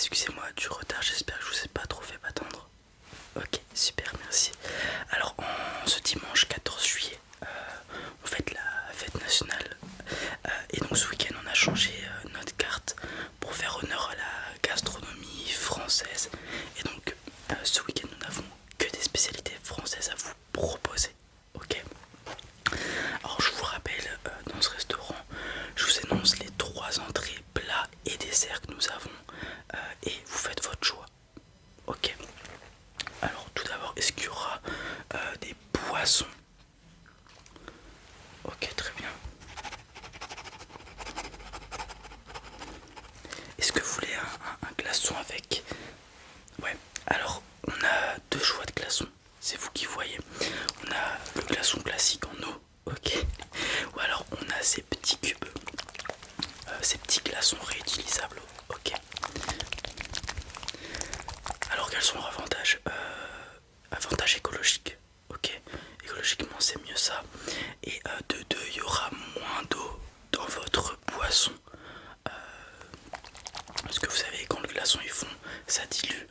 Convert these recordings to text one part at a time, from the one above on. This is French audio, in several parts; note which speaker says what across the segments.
Speaker 1: excusez-moi du retard, j'espère que je vous ai pas trop fait attendre. Ok, super, merci. Alors, ce dimanche 14 juillet, on fête la fête nationale. Et donc, ce week-end, on a changé notre carte pour faire honneur à la gastronomie française. Et donc, ce week-end, nous n'avons que des spécialités françaises à vous proposer. Ok. Alors, je vous rappelle, dans ce restaurant, je vous énonce les 3 entrées, plats et desserts que nous avons. Et vous faites votre choix. Ok. Alors tout d'abord, est-ce qu'il y aura des poissons? Ok, très bien. Est-ce que vous voulez un glaçon avec? Ouais. Alors on a 2 choix de glaçons. C'est vous qui voyez. On a le glaçon classique en eau. Ok. Ou alors on a ces petits cubes. Ces petits glaçons réutilisables. Ok. Alors quels sont leurs avantages? Avantage écologique, ok, écologiquement c'est mieux ça. Et de deux, il y aura moins d'eau dans votre boisson. Parce que vous savez, quand le glaçon est fond, ça dilue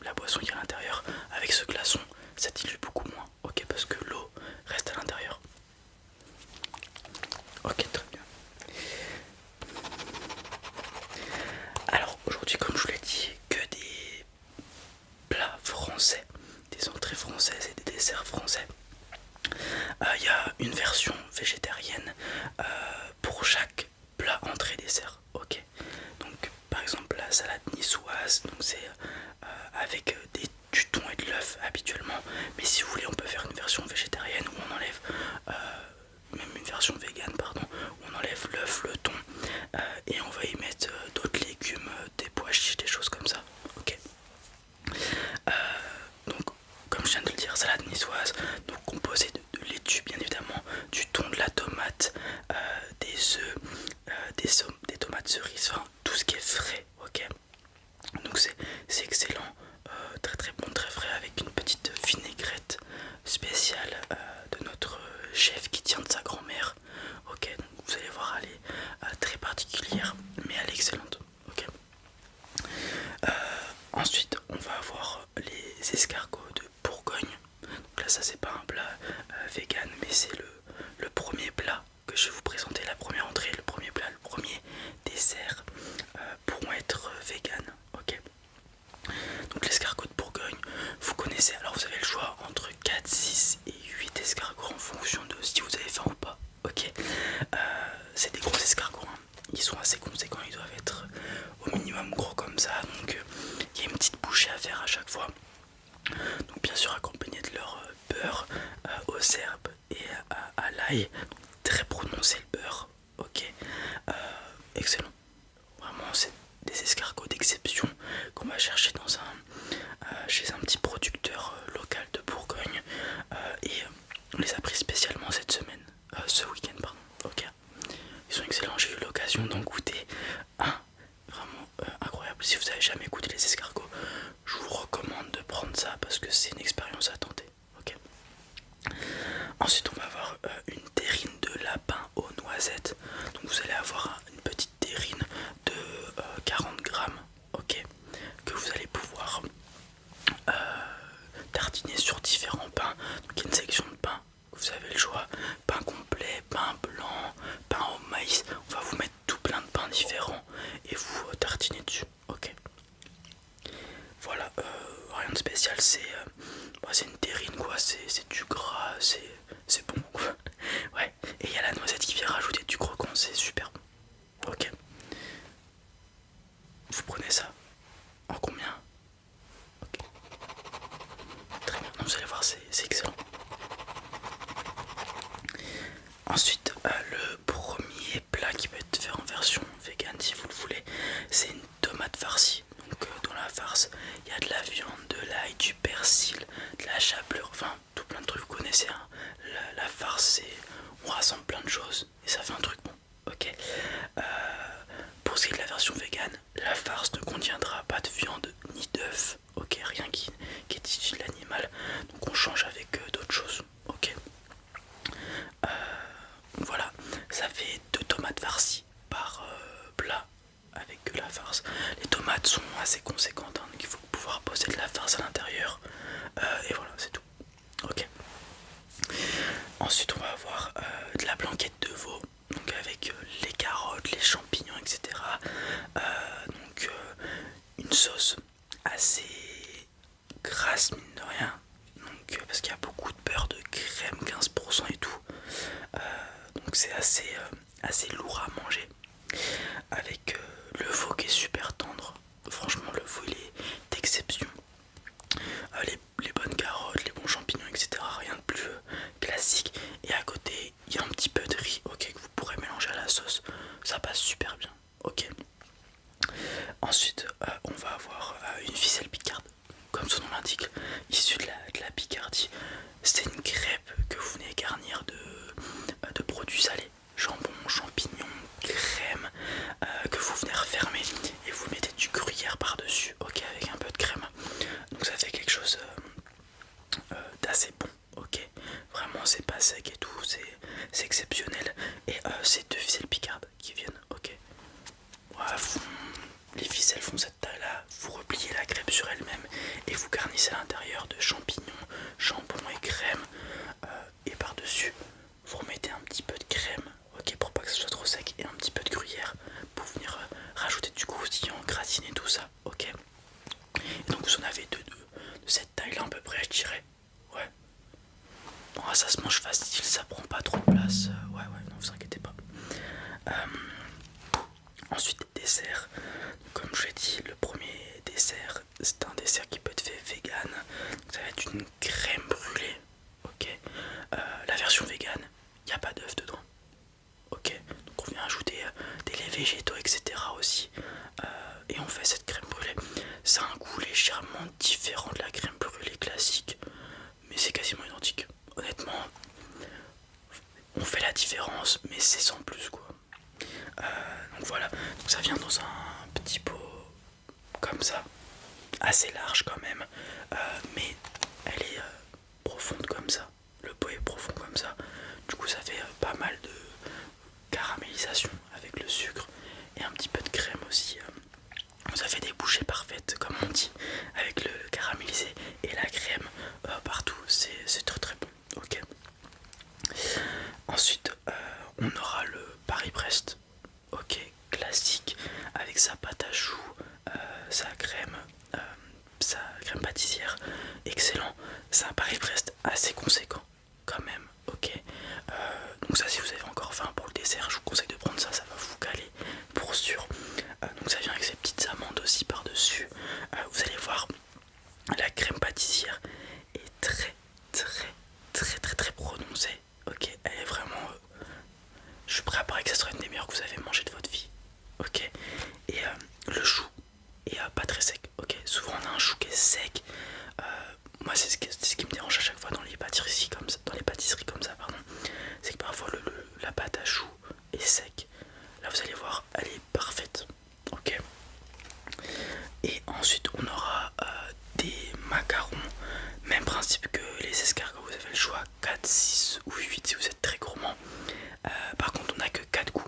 Speaker 1: la boisson qui est à l'intérieur. Avec ce glaçon, ça dilue beaucoup moins, ok, parce que l'eau reste à l'intérieur. Ok, très bien. Alors aujourd'hui, comme je vous l'ai dit, que des plats français, des entrées françaises et des desserts français. Il y a une version végétarienne pour chaque plat, entrée, dessert. Ok. Donc par exemple la salade niçoise, donc c'est avec du thon et de l'œuf habituellement. Mais si vous voulez, on peut faire une version végétarienne où on enlève même une version végane, pardon, où on enlève l'œuf, le thon et on va y mettre d'autres légumes, des pois chiches, des choses comme ça. Ok. Donc, comme je viens de le dire, salade niçoise, donc composée de laitue bien évidemment, du thon, de la tomate, des œufs, des tomates cerises, enfin tout ce qui est frais, ok. Donc c'est excellent, très très bon, très frais, avec une petite vinaigrette spéciale de notre chef qui tient de sa grand-mère, ok. Donc vous allez voir, elle est très particulière, mais elle est excellente, ok. Ensuite, on va avoir les escargots de Bourgogne. Donc là, ça c'est pas un plat vegan, mais c'est le premier plat que je vais vous présenter, la première entrée, le premier plat, le premier dessert pourront être vegan. Ok. Donc l'escargot de Bourgogne, vous connaissez, alors vous avez le choix entre 4, 6 et 8 escargots en fonction de si vous avez faim ou pas. Ok. C'est des gros escargots, hein. Ils sont assez conséquents, ils doivent être au minimum gros comme ça, donc il y a une petite bouchée à faire à chaque fois. Donc bien sûr accompagné de leur beurre aux herbes et à l'ail, très prononcé le beurre, ok. Excellent, vraiment c'est des escargots d'exception qu'on va chercher chez un petit producteur local de Bourgogne et on les a pris spécialement cette semaine, ce week-end pardon, ok. Ils sont excellents, j'ai eu l'occasion d'en goûter un vraiment incroyable. Si vous avez jamais goûté les escargots, je vous recommande de prendre ça parce que c'est une expérience à tenter. Ok. Ensuite, on va avoir une terrine de lapin aux noisettes. Donc vous allez avoir une petite terrine de 40 grammes, ok, que vous allez pouvoir tartiner sur différents pains. Donc il y a une sélection de pains. Vous avez le choix, pain complet, pain blanc, pain au maïs. On va vous mettre tout plein de pains différents et vous tartinez dessus, ok. Voilà, rien de spécial, c'est une terrine quoi, c'est du gras, c'est bon quoi. Ouais, et il y a la noisette qui vient rajouter du croquant, c'est super bon. Ok. Vous prenez ça en combien? Ok. Très bien, non, vous allez voir, c'est excellent. Ensuite, le premier plat qui peut être fait en version vegan si vous le voulez, c'est une tomate farcie. Donc dans la farce, il y a de la viande, de l'ail, du persil, de la chapelure, enfin tout plein de trucs, vous connaissez, hein. La farce, on rassemble plein de choses et ça fait un truc bon. Ok. Pour ce qui est de la version vegan, la farce ne contiendra pas de viande ni d'œuf. Ok, rien qui est issu de l'animal. Donc on change avec d'autres choses. Ok. Voilà, ça fait 2 tomates farcies par plat avec que la farce. Les tomates sont assez conséquentes, hein, donc il faut pouvoir poser de la farce à l'intérieur. Et voilà, c'est tout. Ok. Ensuite, on va avoir de la blanquette de veau, donc avec les carottes, les champignons, etc. Une sauce assez grasse, mine de rien. Donc, parce qu'il y a beaucoup de beurre, de crème, 15% et tout. Donc, c'est assez lourd à manger. Avec le veau qui est super tendre. Franchement, le veau il est d'exception. Les bonnes carottes, les bons champignons, etc. Rien de plus classique. Et à côté, il y a un petit peu de riz, ok, que vous pourrez mélanger à la sauce. Ça passe super bien, ok. Ensuite, on va avoir une ficelle picarde, comme son nom l'indique, issue de la Picardie. C'est une crêpe que vous venez garnir de produits salés, jambon, champignons, crème, que vous venez refermer et vous mettez du gruyère par-dessus, ok, avec un peu de crème. Donc ça fait quelque chose d'assez bon, ok. Vraiment, c'est pas sec et tout, c'est exceptionnel. Et c'est deux ficelles picardes qui viennent, ok. Ouais, les ficelles font cette taille là, vous repliez la crêpe sur elle-même et vous garnissez à l'intérieur de champignons, jambon et crème. Et par-dessus, vous remettez un petit peu de crème, ok, pour pas que ce soit trop sec, et un petit peu de gruyère pour venir rajouter du croustillant, gratiner tout ça, ok. Et donc vous en avez deux de cette taille là à peu près, je dirais. Ouais. Bon, ça se mange facile, ça prend pas trop de place. Ouais, non, vous inquiétez pas. Ensuite, dessert. Comme je l'ai dit, le premier dessert, c'est un dessert qui peut être fait vegan. Donc, ça va être une crème brûlée. Ok. La version vegan, il n'y a pas d'œuf dedans. Ok. Donc on vient ajouter des laits végétaux, etc. aussi. Et on fait cette crème brûlée. Ça a un goût légèrement différent de la crème brûlée classique, mais c'est quasiment identique. Honnêtement, on fait la différence, mais c'est sans plus quoi. Donc voilà, donc ça vient dans un petit pot comme ça, assez large quand même, mais elle est profonde comme ça. Le pot est profond comme ça. Du coup, ça fait pas mal de caramélisation avec le sucre et un petit peu de crème aussi. Ça fait des bouchées parfaites, comme on dit, avec le caramélisé et la crème partout. C'est très très bon. Ok. Ensuite, on aura le Paris-Brest, ok, classique, avec sa pâte à choux, sa crème, sa crème pâtissière, excellent. C'est un Paris-Brest assez conséquent, quand même, ok. Donc ça, si vous avez encore faim pour le dessert, je vous conseille de prendre ça, ça va vous caler pour sûr. Donc ça vient avec ces petites amandes aussi par-dessus. Vous allez voir, la crème pâtissière est très prononcée. Ok, elle est vraiment. Je suis prêt à parier que ça sera une des meilleures que vous avez mangé de votre vie. Ok, et le chou est pas très sec. Ok, souvent on a un chou qui est sec. Moi, c'est ce qui me dérange à chaque fois dans les pâtisseries comme ça, pardon. C'est que parfois la pâte à chou est sec. Là, vous allez voir, elle est parfaite. Ok. Et ensuite, on aura des macarons. Même principe que les escargots, vous avez le choix 4, 6 ou 8 si vous êtes très gourmand. Par contre, on n'a que 4 goûts.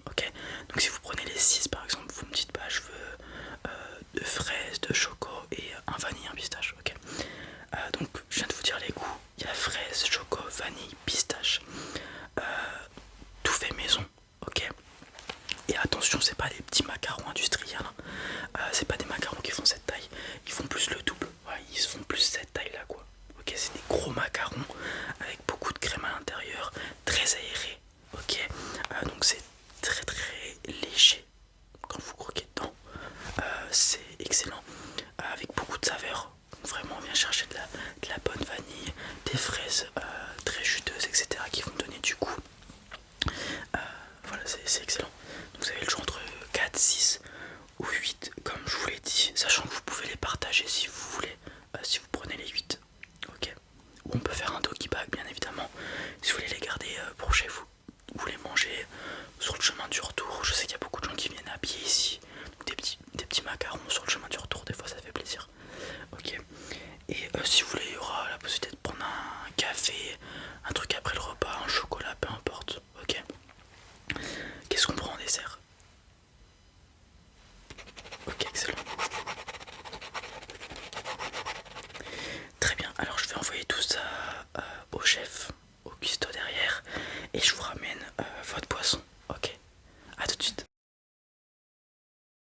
Speaker 1: Ok. Donc, si vous prenez les 6 par exemple, vous me dites bah je veux de fraises, de choco et un vanille, un pistache. Ok. Donc, je viens de vous dire les goûts. Il y a fraise, choco, vanille, pistache. Tout fait maison. Ok. Et attention, c'est pas des petits macarons industriels. C'est pas des macarons qui font cette taille. Ils font plus le double. Ouais, ils font plus cette taille là quoi. Ok, c'est des gros macarons avec beaucoup de crème à l'intérieur, très aéré. Ok, donc c'est très léger quand vous croquez dedans. C'est excellent, avec beaucoup de saveurs. Vraiment, on vient chercher de la bonne vanille, des fraises très juteuses, etc. qui vont donner du goût. Voilà, c'est excellent. Donc vous avez le choix entre 4, 6 ou 8, comme je vous l'ai dit, sachant que vous pouvez les partager si vous voulez, si vous prenez les 8. Ok. Ou on peut faire un doggy bag, bien évidemment, si vous voulez les garder pour chez vous. Ou les manger sur le chemin du retour. Je sais qu'il y a beaucoup de gens qui viennent à pied ici. Donc des petits macarons sur le chemin du retour, des fois ça fait plaisir. Ok. Et si vous voulez, il y aura la possibilité de prendre un café, un truc après le repas, un chocolat, peu importe. Ok. Qu'est-ce qu'on prend en dessert? au chef, au cuistot derrière, et je vous ramène votre boisson.